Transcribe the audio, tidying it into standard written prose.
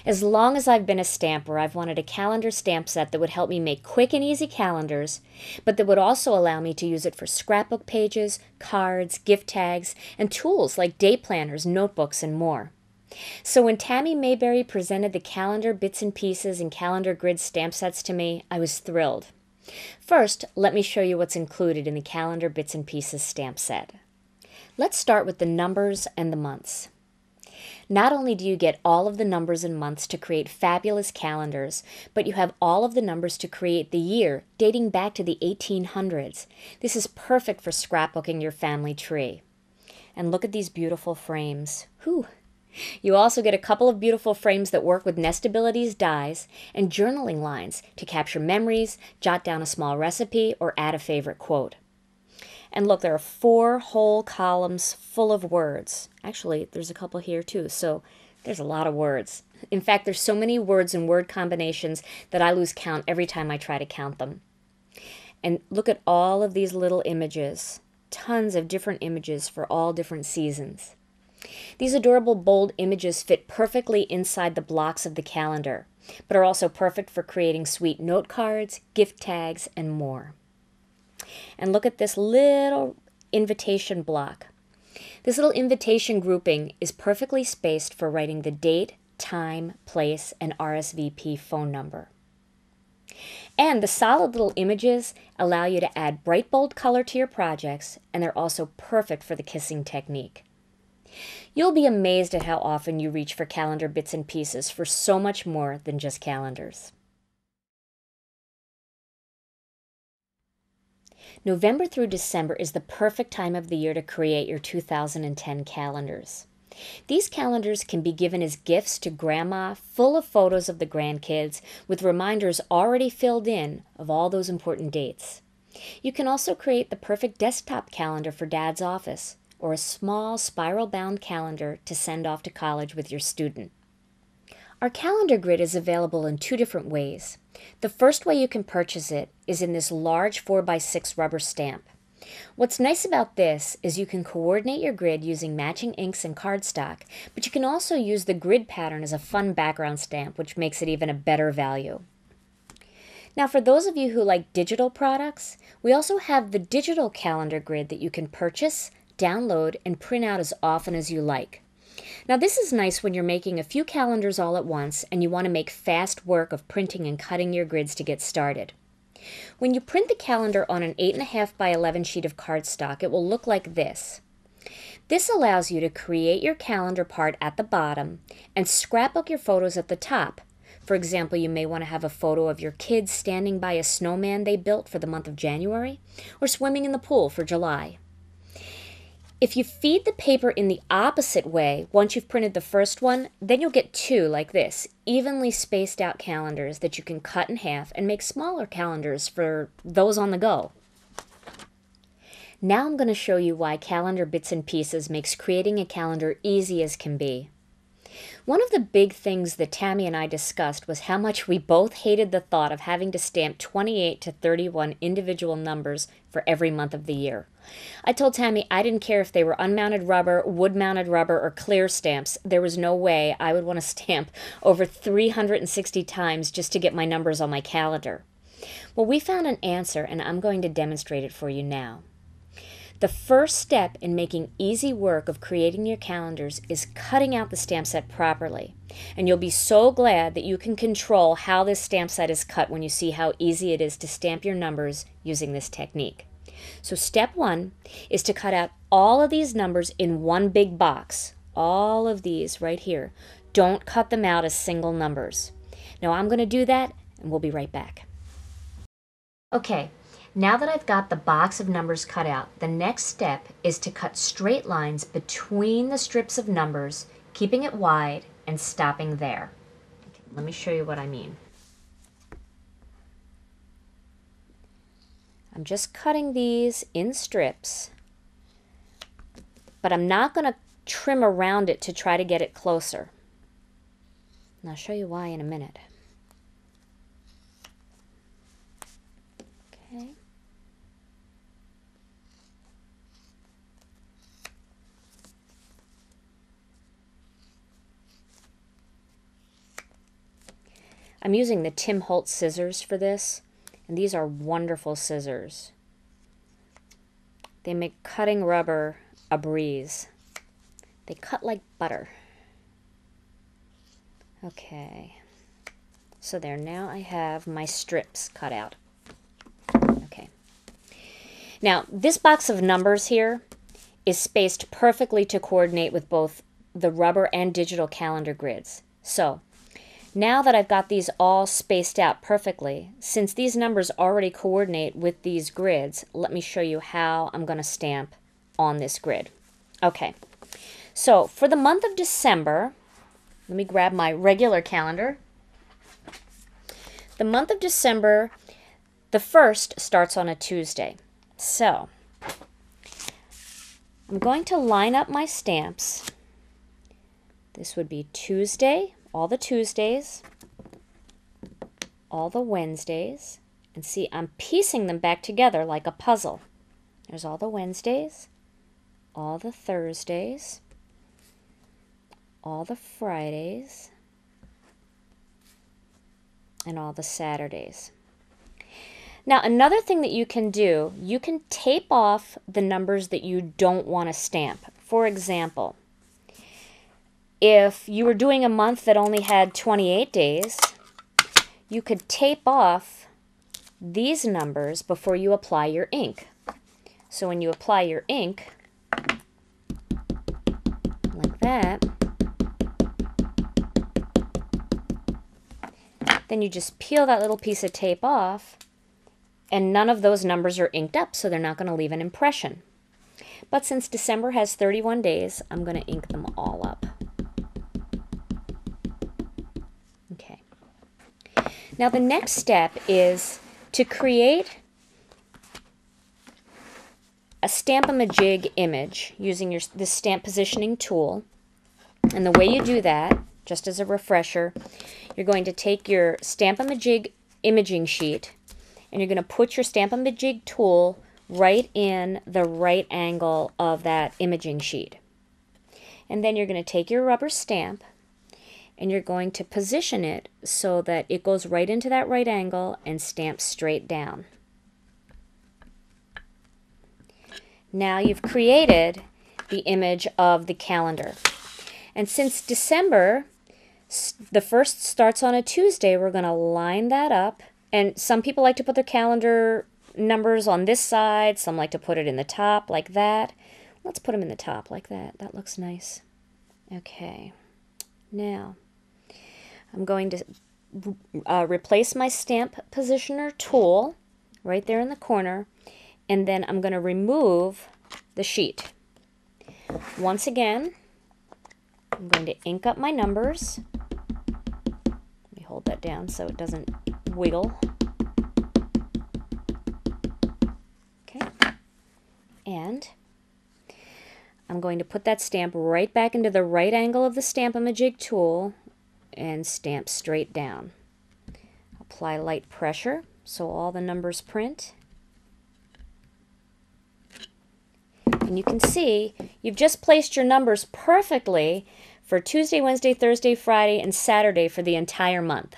As long as I've been a stamper, I've wanted a calendar stamp set that would help me make quick and easy calendars, but that would also allow me to use it for scrapbook pages, cards, gift tags, and tools like day planners, notebooks, and more. So when Tammy Mayberry presented the calendar bits and pieces and calendar grid stamp sets to me, I was thrilled. First, let me show you what's included in the calendar bits and pieces stamp set. Let's start with the numbers and the months. Not only do you get all of the numbers and months to create fabulous calendars, but you have all of the numbers to create the year dating back to the 1800s. This is perfect for scrapbooking your family tree. And look at these beautiful frames. Whew! You also get a couple of beautiful frames that work with Nestabilities dies and journaling lines to capture memories, jot down a small recipe, or add a favorite quote. And look, there are 4 whole columns full of words. Actually, there's a couple here too, so there's a lot of words. In fact, there's so many words and word combinations that I lose count every time I try to count them. And look at all of these little images. Tons of different images for all different seasons. These adorable bold images fit perfectly inside the blocks of the calendar, but are also perfect for creating sweet note cards, gift tags, and more. And look at this little invitation block. This little invitation grouping is perfectly spaced for writing the date, time, place, and RSVP phone number. And the solid little images allow you to add bright, bold color to your projects, and they're also perfect for the kissing technique. You'll be amazed at how often you reach for calendar bits and pieces for so much more than just calendars. November through December is the perfect time of the year to create your 2010 calendars. These calendars can be given as gifts to grandma, full of photos of the grandkids, with reminders already filled in of all those important dates. You can also create the perfect desktop calendar for Dad's office, or a small spiral-bound calendar to send off to college with your student. Our calendar grid is available in 2 different ways. The first way you can purchase it is in this large 4x6 rubber stamp. What's nice about this is you can coordinate your grid using matching inks and cardstock, but you can also use the grid pattern as a fun background stamp, which makes it even a better value. Now, for those of you who like digital products, we also have the digital calendar grid that you can purchase, download, and print out as often as you like. Now, this is nice when you're making a few calendars all at once and you want to make fast work of printing and cutting your grids to get started. When you print the calendar on an 8.5 by 11 sheet of cardstock, it will look like this. This allows you to create your calendar part at the bottom and scrapbook your photos at the top. For example, you may want to have a photo of your kids standing by a snowman they built for the month of January, or swimming in the pool for July. If you feed the paper in the opposite way, once you've printed the first one, then you'll get 2 like this, evenly spaced out calendars that you can cut in half and make smaller calendars for those on the go. Now I'm going to show you why Calendar Bits and Pieces makes creating a calendar easy as can be. One of the big things that Tammy and I discussed was how much we both hated the thought of having to stamp 28 to 31 individual numbers for every month of the year. I told Tammy I didn't care if they were unmounted rubber, wood-mounted rubber, or clear stamps. There was no way I would want to stamp over 360 times just to get my numbers on my calendar. Well, we found an answer, and I'm going to demonstrate it for you now. The first step in making easy work of creating your calendars is cutting out the stamp set properly. And you'll be so glad that you can control how this stamp set is cut when you see how easy it is to stamp your numbers using this technique. So step 1 is to cut out all of these numbers in one big box. All of these right here. Don't cut them out as single numbers. Now I'm going to do that, and we'll be right back. Okay. Now that I've got the box of numbers cut out, the next step is to cut straight lines between the strips of numbers, keeping it wide and stopping there. Okay, let me show you what I mean. I'm just cutting these in strips, but I'm not going to trim around it to try to get it closer. And I'll show you why in a minute. Okay. I'm using the Tim Holtz scissors for this, and these are wonderful scissors. They make cutting rubber a breeze. They cut like butter. Okay, so there, now I have my strips cut out. Okay. Now, this box of numbers here is spaced perfectly to coordinate with both the rubber and digital calendar grids. So, now that I've got these all spaced out perfectly, since these numbers already coordinate with these grids, let me show you how I'm going to stamp on this grid. Okay, so for the month of December, let me grab my regular calendar. The month of December, the 1st starts on a Tuesday. So, I'm going to line up my stamps. This would be Tuesday, all the Tuesdays, all the Wednesdays, and see, I'm piecing them back together like a puzzle. There's all the Wednesdays, all the Thursdays, all the Fridays, and all the Saturdays. Now, another thing that you can do, you can tape off the numbers that you don't want to stamp. For example, if you were doing a month that only had 28 days, you could tape off these numbers before you apply your ink. So when you apply your ink, like that, then you just peel that little piece of tape off, and none of those numbers are inked up, so they're not going to leave an impression. But since December has 31 days, I'm going to ink them all up. Okay. Now the next step is to create a Stamp-A-Majig image using the stamp positioning tool. And the way you do that, just as a refresher, you're going to take your Stamp-A-Majig imaging sheet and you're going to put your Stamp-A-Majig tool right in the right angle of that imaging sheet. And then you're going to take your rubber stamp and you're going to position it so that it goes right into that right angle and stamps straight down. Now you've created the image of the calendar. And since December, the 1st starts on a Tuesday, we're going to line that up. And some people like to put their calendar numbers on this side. Some like to put it in the top like that. Let's put them in the top like that. That looks nice. Okay. Now, I'm going to replace my stamp positioner tool right there in the corner. And then I'm going to remove the sheet. Once again, I'm going to ink up my numbers. Let me hold that down so it doesn't wiggle. Okay. And I'm going to put that stamp right back into the right angle of the Stamp-A-Majig tool and stamp straight down. Apply light pressure so all the numbers print. And you can see you've just placed your numbers perfectly for Tuesday, Wednesday, Thursday, Friday, and Saturday for the entire month.